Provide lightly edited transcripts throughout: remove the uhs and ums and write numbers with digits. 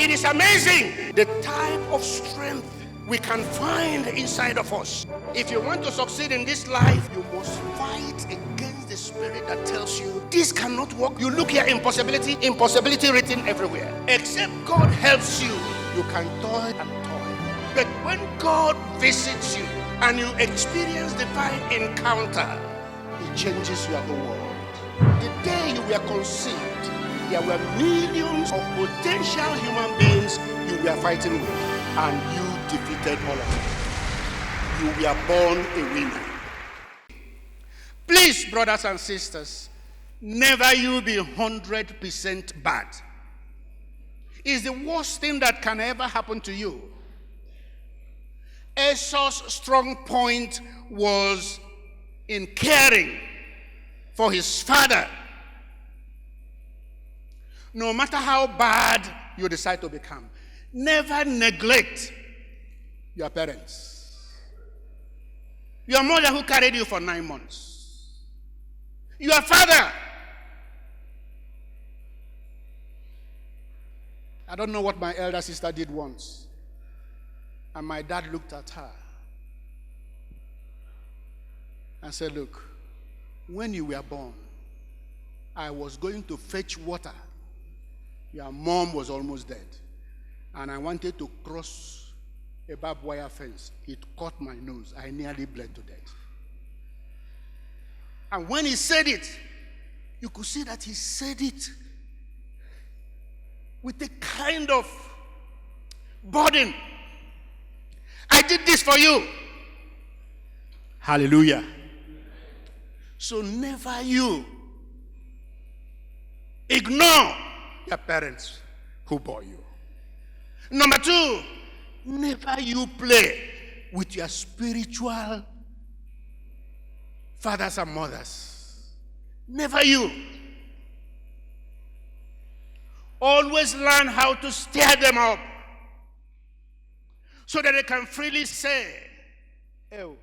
It is amazing the type of strength we can find inside of us. If you want to succeed in this life, you must fight against the spirit that tells you this cannot work. You look here, impossibility written everywhere. Except God helps you, you can toil and toil. But when God visits you and you experience divine encounter, it changes your whole world. The day you were conceived, there were millions of potential human beings you were fighting with, and you defeated all of them. You were born a winner. Please, brothers and sisters, never you be 100% bad. It's the worst thing that can ever happen to you. Esau's strong point was in caring for his father. No matter how bad you decide to become, never neglect your parents. Your mother who carried you for 9 months. Your father. I don't know what my elder sister did once. And my dad looked at her and said, look, when you were born, I was going to fetch water. Your mom was almost dead. And I wanted to cross a barbed wire fence. It caught my nose. I nearly bled to death. And when he said it, you could see that he said it with a kind of burden. I did this for you. Hallelujah. So never you ignore your parents who bore you. Number 2, never you play with your spiritual fathers and mothers. Never you. Always learn how to stir them up so that they can freely say, oh,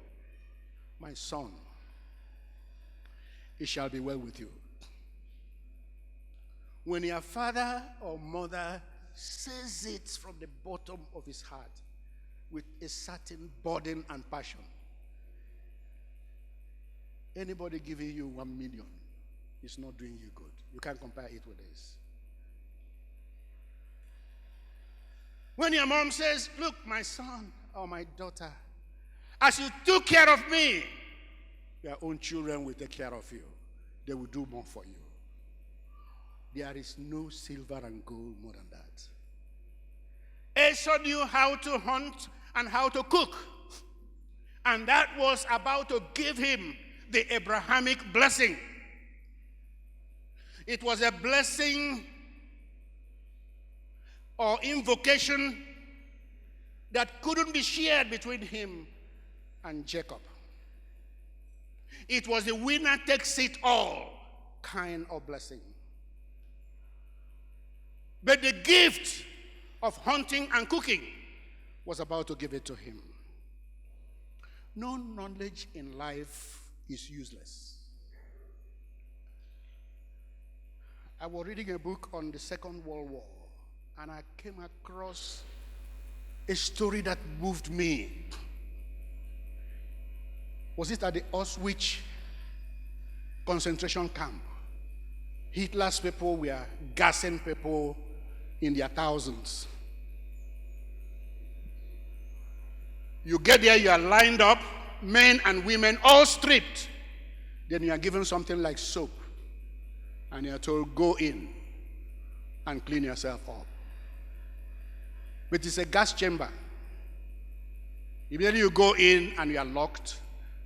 my son, it shall be well with you. When your father or mother says it from the bottom of his heart with a certain burden and passion, anybody giving you 1 million is not doing you good. You can't compare it with this. When your mom says, look, my son or my daughter, as you took care of me, your own children will take care of you. They will do more for you. There is no silver and gold more than that. Esau knew how to hunt and how to cook. And that was about to give him the Abrahamic blessing. It was a blessing or invocation that couldn't be shared between him and Jacob. It was the winner takes it all kind of blessing. But the gift of hunting and cooking was about to give it to him. No knowledge in life is useless. I was reading a book on the Second World War, and I came across a story that moved me. Was it at the Auschwitz concentration camp? Hitler's people were gassing people in their thousands. You get there, you are lined up, men and women, all stripped. Then you are given something like soap. And you are told, go in and clean yourself up. But it's a gas chamber. Immediately you go in and you are locked.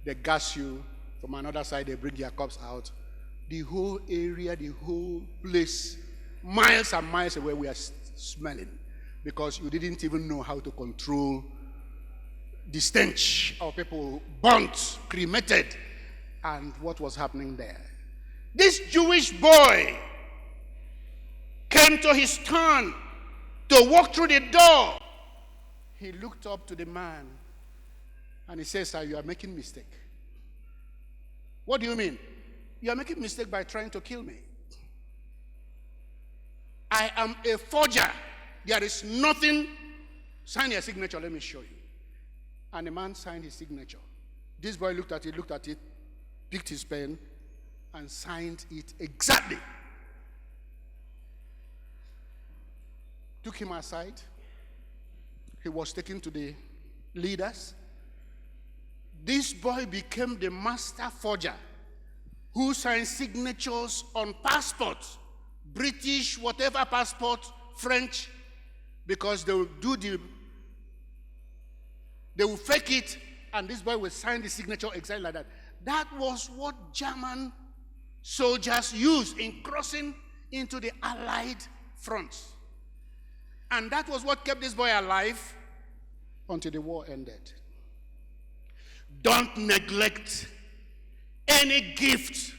They gas you. From another side, they bring your cups out. The whole area, the whole place, miles and miles away, we are smelling. Because you didn't even know how to control the stench of people burnt, cremated, and what was happening there. This Jewish boy came to his turn to walk through the door. He looked up to the man and he says, sir, you are making a mistake. What do you mean? You are making a mistake by trying to kill me. I am a forger. There is nothing. Sign your signature, let me show you. And the man signed his signature. This boy looked at it, picked his pen, and signed it exactly. Took him aside. He was taken to the leaders. This boy became the master forger who signed signatures on passports, British, whatever passport, French, because they will fake it, and this boy will sign the signature exactly like that. That was what German soldiers used in crossing into the Allied fronts. And that was what kept this boy alive until the war ended. Don't neglect any gift,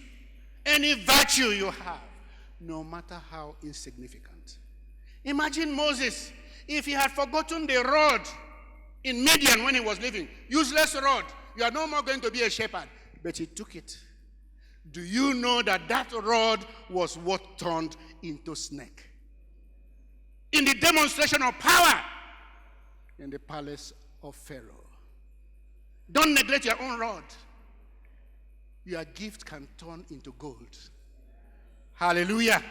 any virtue you have, no matter how insignificant. Imagine Moses, if he had forgotten the rod in Midian when he was living. Useless rod. You are no more going to be a shepherd. But he took it. Do you know that that rod was what turned into snake? In the demonstration of power in the palace of Pharaoh. Don't neglect your own rod. Your gift can turn into gold. Hallelujah.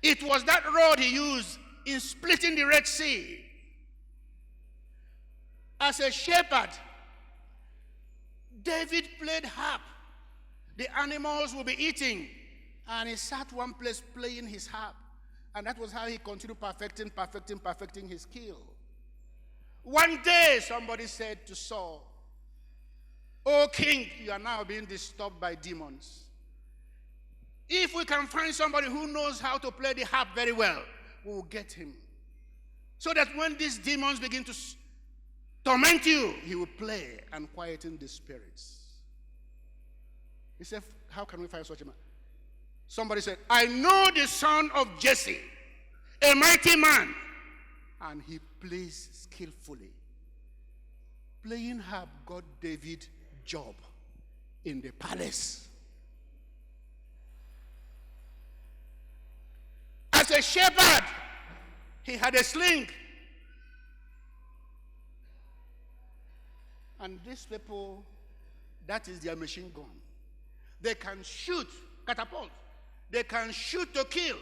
It was that rod he used in splitting the Red Sea. As a shepherd, David played harp. The animals will be eating. And he sat one place playing his harp. And that was how he continued perfecting his skill. One day, somebody said to Saul, "O king, you are now being disturbed by demons. If we can find somebody who knows how to play the harp very well, we will get him. So that when these demons begin to torment you, he will play and quieten the spirits." He said, "How can we find such a man?" Somebody said, "I know the son of Jesse, a mighty man, and he plays skillfully." Playing harp got David job in the palace. As a shepherd, he had a sling. And these people, that is their machine gun. They can shoot, catapult. They can shoot to kill.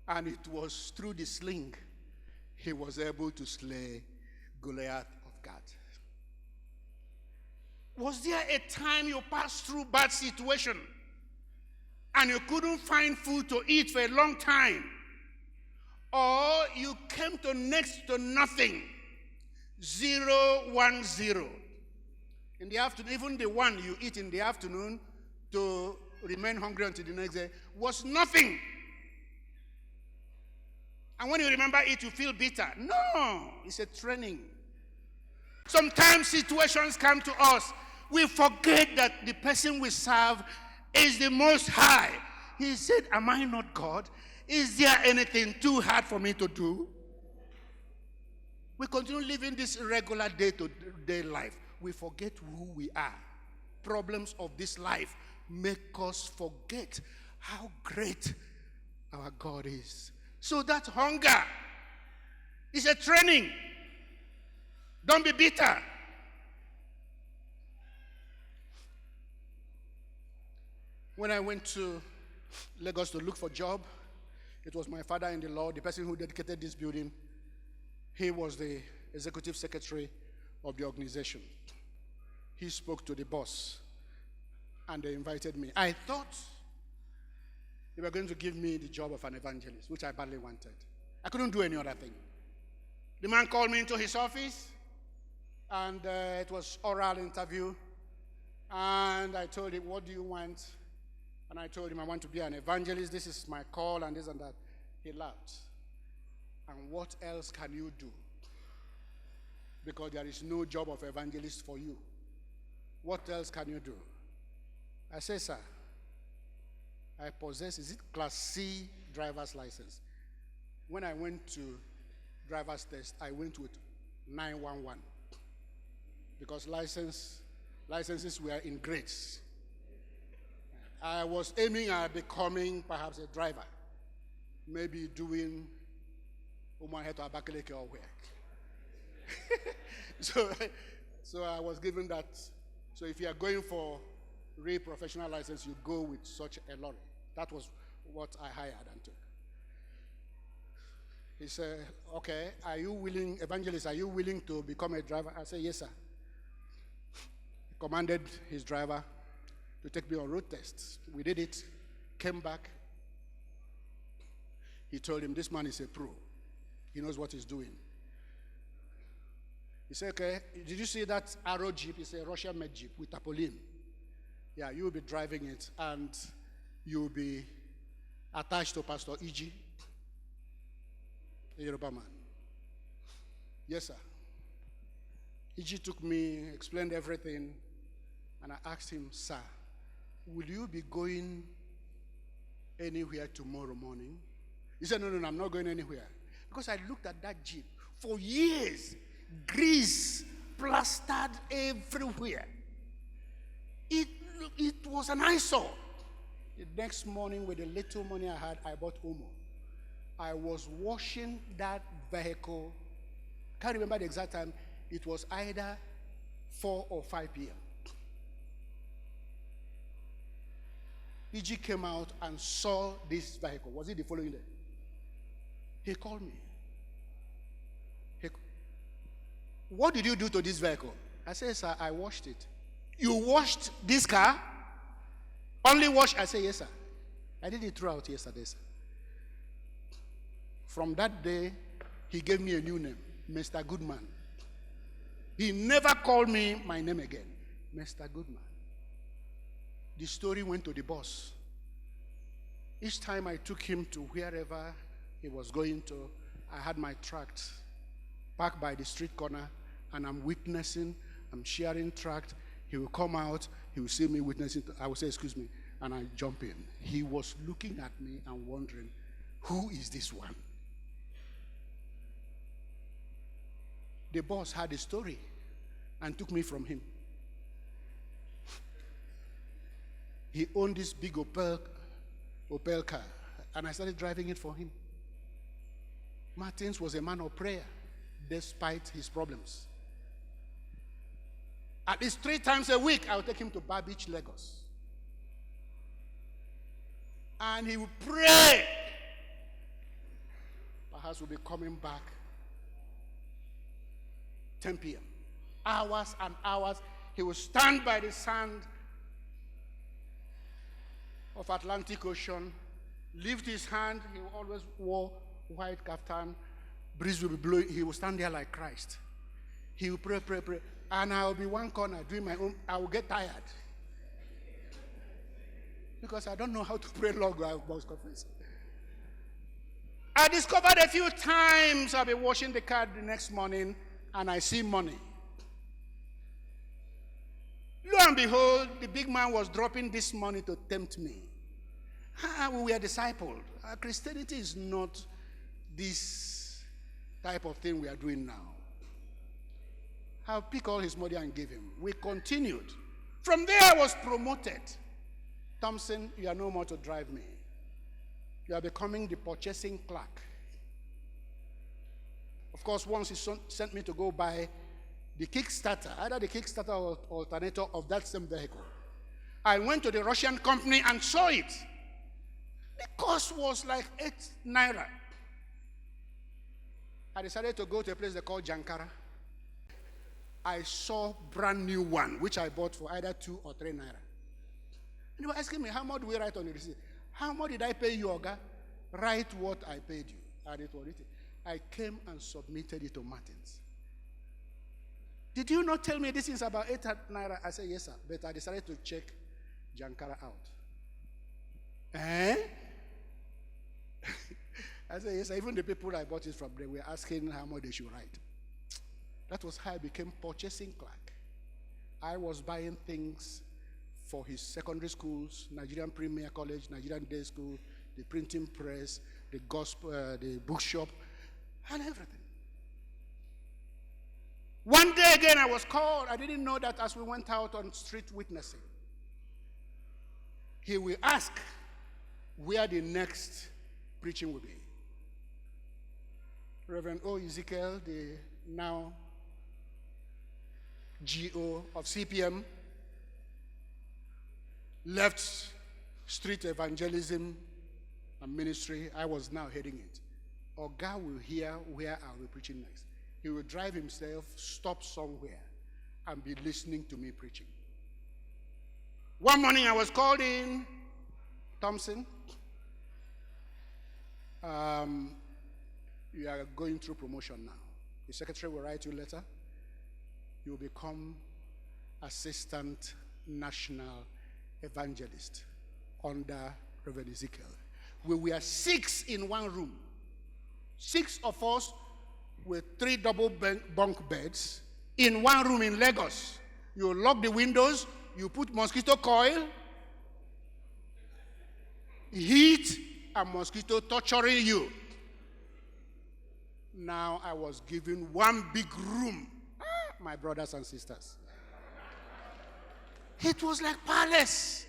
And it was through the sling he was able to slay Goliath of Gath. Was there a time you passed through bad situation and you couldn't find food to eat for a long time? Or you came to next to nothing? 0, 1, 0. In the afternoon, even the one you eat in the afternoon to remain hungry until the next day was nothing. And when you remember it, you feel bitter. No, it's a training. Sometimes situations come to us. We forget that the person we serve is the Most High. He said, "Am I not God? Is there anything too hard for me to do?" We continue living this regular day-to-day life. We forget who we are. Problems of this life make us forget how great our God is. So that hunger is a training. Don't be bitter. When I went to Lagos to look for a job, it was my father in the Lord, the person who dedicated this building. He was the executive secretary of the organization. He spoke to the boss, and they invited me. I thought they were going to give me the job of an evangelist, which I badly wanted. I couldn't do any other thing. The man called me into his office, and it was oral interview. And I told him, "What do you want?" And I told him, "I want to be an evangelist. This is my call," and this and that. He laughed. "And what else can you do? Because there is no job of evangelist for you. What else can you do?" I said, "Sir, I possess, is it Class C driver's license? When I went to driver's test, I went with 911 because licenses were in grades. I was aiming at becoming perhaps a driver. Maybe doing Umuahe to Abakaliki or where. So I was given that. So if you are going for real professional license, you go with such a lorry. That was what I hired and took. He said, okay, are you willing, evangelist, are you willing to become a driver? I said, yes, sir. He commanded his driver to take me on road tests. We did it, came back. He told him, this man is a pro. He knows what he's doing. He said, okay, did you see that Arrow Jeep? It's a Russian-made Jeep with tarpaulin. Yeah, you'll be driving it, and you'll be attached to Pastor E.G., a Yoruba man. Yes, sir. E.G. took me, explained everything, and I asked him, sir, will you be going anywhere tomorrow morning? He said, no, I'm not going anywhere. Because I looked at that Jeep for years, grease plastered everywhere. It was an eyesore. The next morning, with the little money I had, I bought Omo. I was washing that vehicle. Can't remember the exact time. It was either 4 or 5 p.m. EG came out and saw this vehicle. Was it the following day? He called me. What did you do to this vehicle? I said, sir, I washed it. You washed this car? Only wash? I said, yes, sir. I did it throughout yesterday, sir. From that day, he gave me a new name, Mr. Goodman. He never called me my name again, Mr. Goodman. The story went to the boss. Each time I took him to wherever he was going to, I had my tract parked by the street corner, and I'm witnessing, I'm sharing tract. He will come out, he will see me witnessing. I will say, excuse me, and I jump in. He was looking at me and wondering, who is this one? The boss had a story and took me from him. He owned this big Opel car, and I started driving it for him. Martins was a man of prayer, despite his problems. At least 3 times a week, I would take him to Bar Beach, Lagos. And he would pray. Perhaps we'll be coming back 10 p.m. Hours and hours. He would stand by the sand of Atlantic Ocean, lift his hand. He always wore white kaftan. Breeze will be blowing. He will stand there like Christ. He will pray. And I will be one corner doing my own. I will get tired. Because I don't know how to pray long, I must confess. I discovered a few times I'll be washing the car the next morning and I see money. Lo and behold, the big man was dropping this money to tempt me. We were discipled. Christianity is not this type of thing we are doing now. I'll pick all his money and give him. We continued. From there, I was promoted. Thompson, you are no more to drive me. You are becoming the purchasing clerk. Of course, once he sent me to go buy the Kickstarter, either the Kickstarter or alternator of that same vehicle. I went to the Russian company and saw it. The cost was like 8 naira. I decided to go to a place they call Jankara. I saw brand new one, which I bought for either 2 or 3 naira. And they were asking me, how much do we write on the receipt? How much did I pay you, Oga? Write what I paid you. And it was written. I came and submitted it to Martins. Did you not tell me this is about 8 naira? I said, yes, sir. But I decided to check Jankara out. I said, yes, sir. Even the people I bought it from, they were asking how much they should write. That was how I became purchasing clerk. I was buying things for his secondary schools, Nigerian Premier College, Nigerian Day School, the printing press, the gospel, the bookshop, and everything. One day again, I was called. I didn't know that as we went out on street witnessing. he will ask where the next preaching will be. Reverend O. Ezekiel, the now GO of CPM, left street evangelism and ministry. I was now heading it. Or God will hear where I'll be preaching next. He will drive himself, stop somewhere, and be listening to me preaching. One morning I was called in, Thompson. You are going through promotion now. The secretary will write you a letter. You will become assistant national evangelist under Reverend Ezekiel. We were 6 in one room. 6 of us with 3 double bunk beds in one room in Lagos. You lock the windows, you put mosquito coil, heat and mosquito torturing you. Now I was given one big room, my brothers and sisters. It was like palace.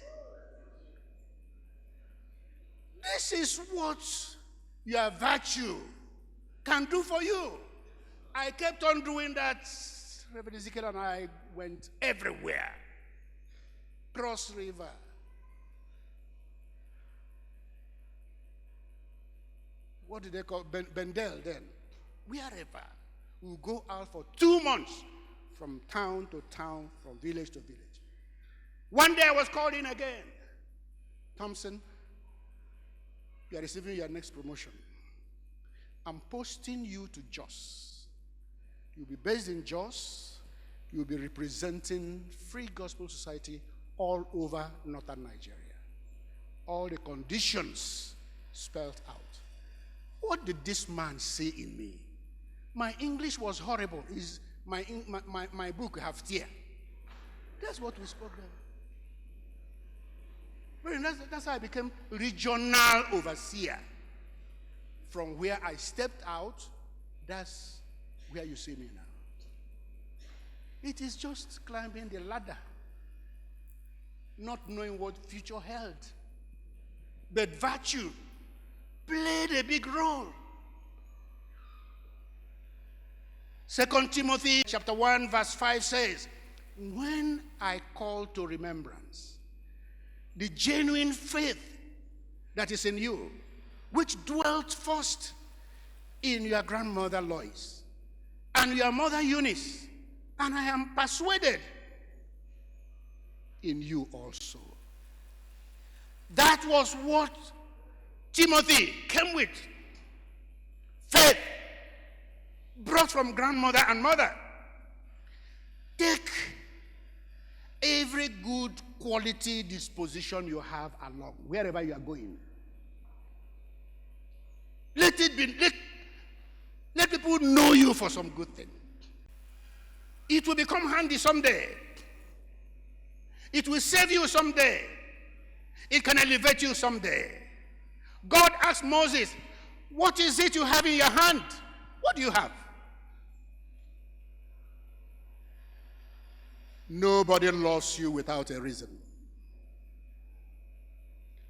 This is what your virtue can do for you. I kept on doing that. Reverend Ezekiel and I went everywhere. Cross River. What did they call Bendel then? Wherever. We'll go out for 2 months from town to town, from village to village. One day I was called in again. Thompson, you are receiving your next promotion. I'm posting you to Jos. You'll be based in Jos. You'll be representing Free Gospel Society all over northern Nigeria. All the conditions spelled out. What did this man say in me? My English was horrible. My book have tear. That's what we spoke then. That's how I became regional overseer. From where I stepped out, that's where you see me now. It is just climbing the ladder, not knowing what future held. But virtue played a big role. 2 Timothy chapter 1 verse 5 says, when I call to remembrance the genuine faith that is in you, which dwelt first in your grandmother Lois and your mother Eunice, and I am persuaded in you also. That was what Timothy came with. Faith brought from grandmother and mother. Take every good quality disposition you have along, wherever you are going. Let it be, let people know you for some good thing. It will become handy someday. It will save you someday. It can elevate you someday. God asked Moses, what is it you have in your hand? What do you have? Nobody loves you without a reason.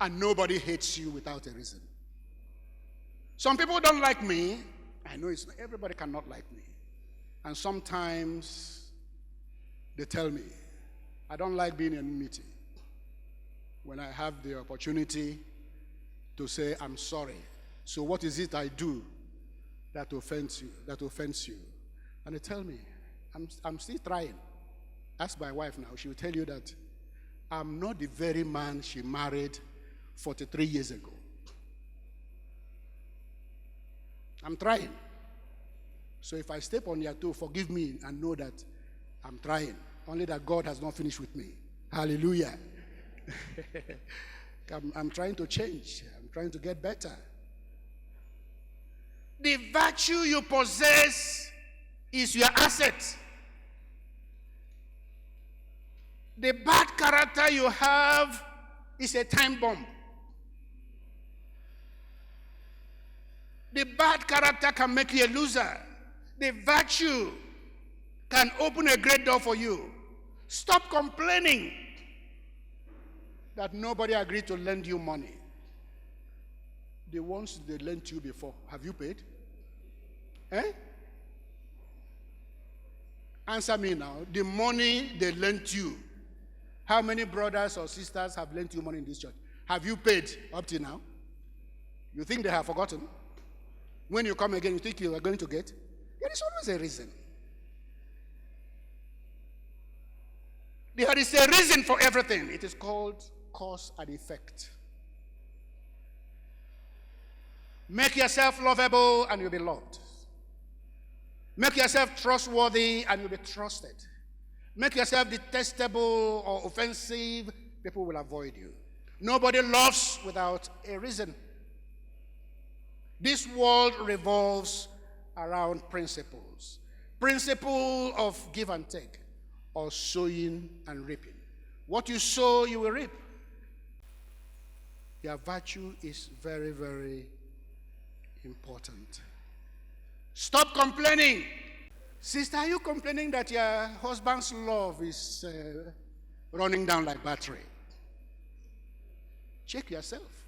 And nobody hates you without a reason. Some people don't like me. I know everybody cannot like me. And sometimes they tell me, I don't like being in a meeting. When I have the opportunity to say, I'm sorry. So what is it I do that offends you? And they tell me, I'm still trying. Ask my wife now. She will tell you that I'm not the very man she married 43 years ago. I'm trying. So if I step on your toe, forgive me and know that I'm trying. Only that God has not finished with me. Hallelujah. I'm trying to change. I'm trying to get better. The virtue you possess is your asset. The bad character you have is a time bomb. The bad character can make you a loser. The virtue can open a great door for you. Stop complaining that nobody agreed to lend you money. The ones they lent you before, have you paid? Eh? Answer me now. The money they lent you, how many brothers or sisters have lent you money in this church? Have you paid up to now? You think they have forgotten? When you come again, you think you are going to get? There is always a reason. There is a reason for everything. It is called cause and effect. Make yourself lovable and you'll be loved. Make yourself trustworthy and you'll be trusted. Make yourself detestable or offensive, people will avoid you. Nobody loves without a reason. This world revolves around principles. Principle of give and take, or sowing and reaping. What you sow, you will reap. Your virtue is very, very important. Stop complaining. Sister, are you complaining that your husband's love is running down like battery? Check yourself.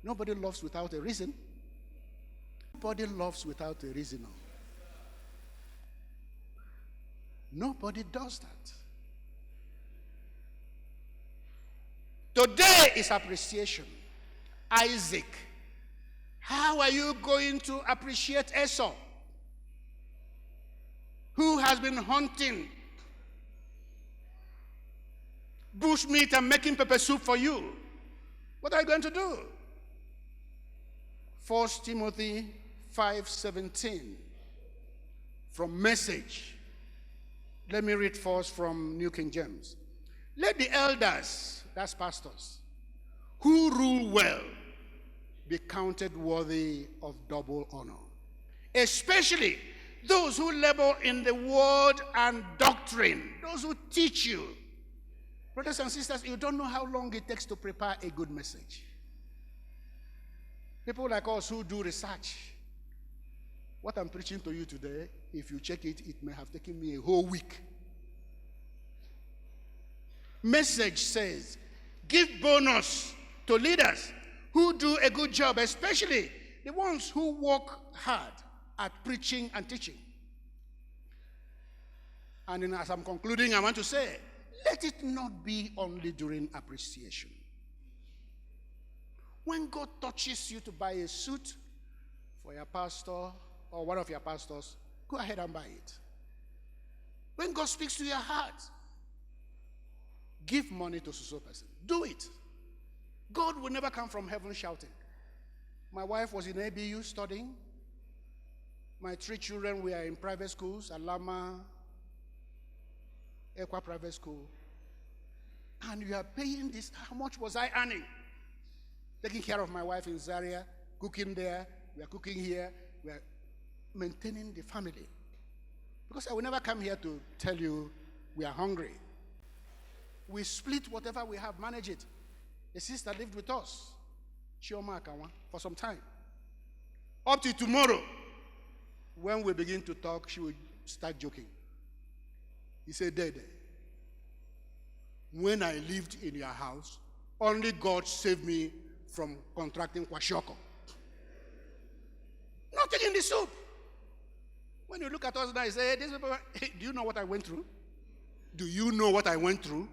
Nobody loves without a reason. Nobody loves without a reason. Nobody does that. Today is appreciation. Isaac, how are you going to appreciate Esau, who has been hunting bushmeat and making pepper soup for you? What are you going to do? 1 Timothy 5:17 from Message. Let me read first from New King James. Let the elders, that's pastors, who rule well, be counted worthy of double honor, especially those who labor in the word and doctrine, those who teach you. Brothers and sisters, you don't know how long it takes to prepare a good message. People like us who do research. What I'm preaching to you today, if you check it, it may have taken me a whole week. Message says, give bonus to leaders who do a good job, especially the ones who work hard at preaching and teaching. And then as I'm concluding, I want to say, let it not be only during appreciation. When God touches you to buy a suit for your pastor or one of your pastors, go ahead and buy it. When God speaks to your heart, give money to so person. Do it. God will never come from heaven shouting. My wife was in ABU studying. My 3 children were in private schools, Alama, Ekwa Private School. And you are paying this. How much was I earning? Taking care of my wife in Zaria, cooking there, we are cooking here, we are maintaining the family. Because I will never come here to tell you we are hungry. We split whatever we have, manage it. A sister lived with us, Chioma Akawa, for some time. Up to tomorrow, when we begin to talk, she will start joking. He said, Dede, when I lived in your house, only God saved me from contracting kwashiorkor. Nothing in the soup. When you look at us now, you say, hey, do you know what I went through? Do you know what I went through?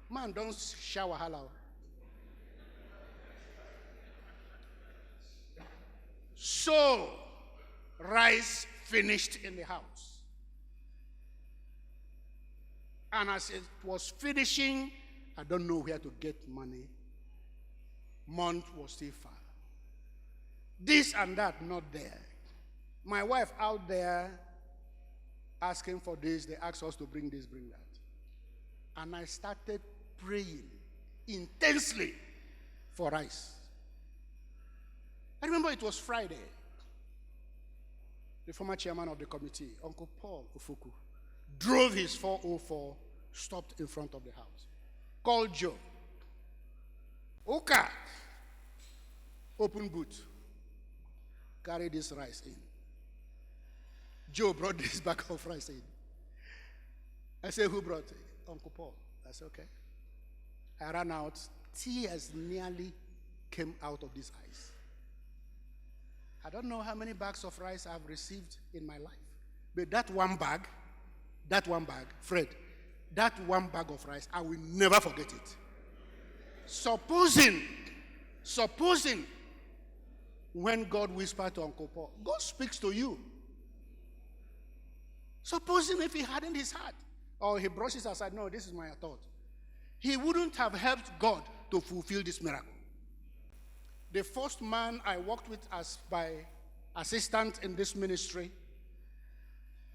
Man, don't shower halal. So, rice finished in the house. And as it was finishing, I don't know where to get money. Month was still far. This and that not there. My wife out there asking for this. They asked us to bring this, bring that. And I started praying intensely for rice. I remember it was Friday. The former chairman of the committee, Uncle Paul Ofuku, drove his 404, stopped in front of the house, called Joe. Oka, open boot, carry this rice in. Joe brought this bag of rice in. I said, who brought it? Uncle Paul. That's okay. I ran out. Tears nearly came out of these eyes. I don't know how many bags of rice I've received in my life. But that one bag, Fred, that one bag of rice, I will never forget it. Supposing when God whispered to Uncle Paul, God speaks to you. Supposing if he hardened his heart, or he brushes aside, no, this is my thought, he wouldn't have helped God to fulfill this miracle. The first man I worked with as my assistant in this ministry,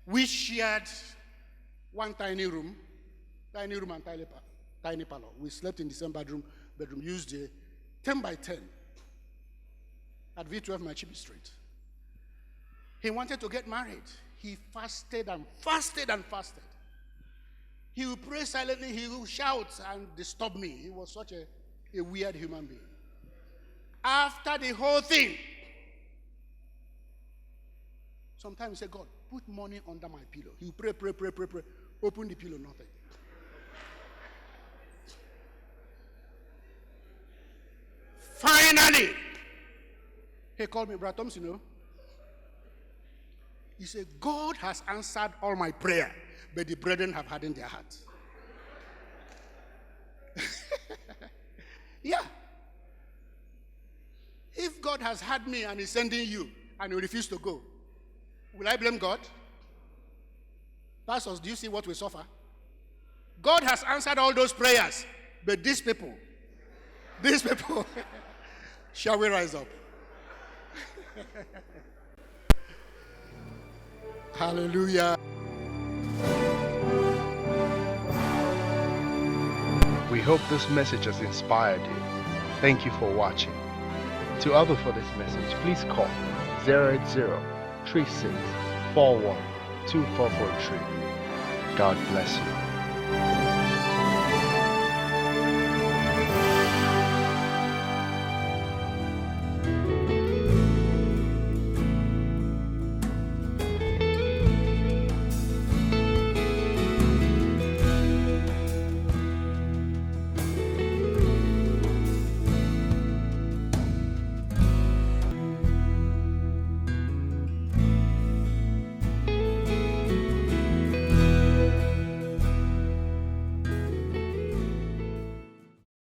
we shared one tiny room and tiny parlor. We slept in the same bedroom, used a 10 by 10 at V12 Machibi Street. He wanted to get married. He fasted and fasted and fasted. He would pray silently, he would shout and disturb me. He was such a weird human being. After the whole thing, sometimes he said, God, put money under my pillow. He would pray. Open the pillow, nothing. Finally, he called me, Brother Thompson, you know. He said, God has answered all my prayer, but the brethren have hardened their hearts. Yeah. If God has had me and is sending you and you refuse to go, will I blame God? Pastors, do you see what we suffer? God has answered all those prayers, but these people, shall we rise up? Hallelujah. We hope this message has inspired you. Thank you for watching. To order for this message, please call 080-3641-2443. God bless you.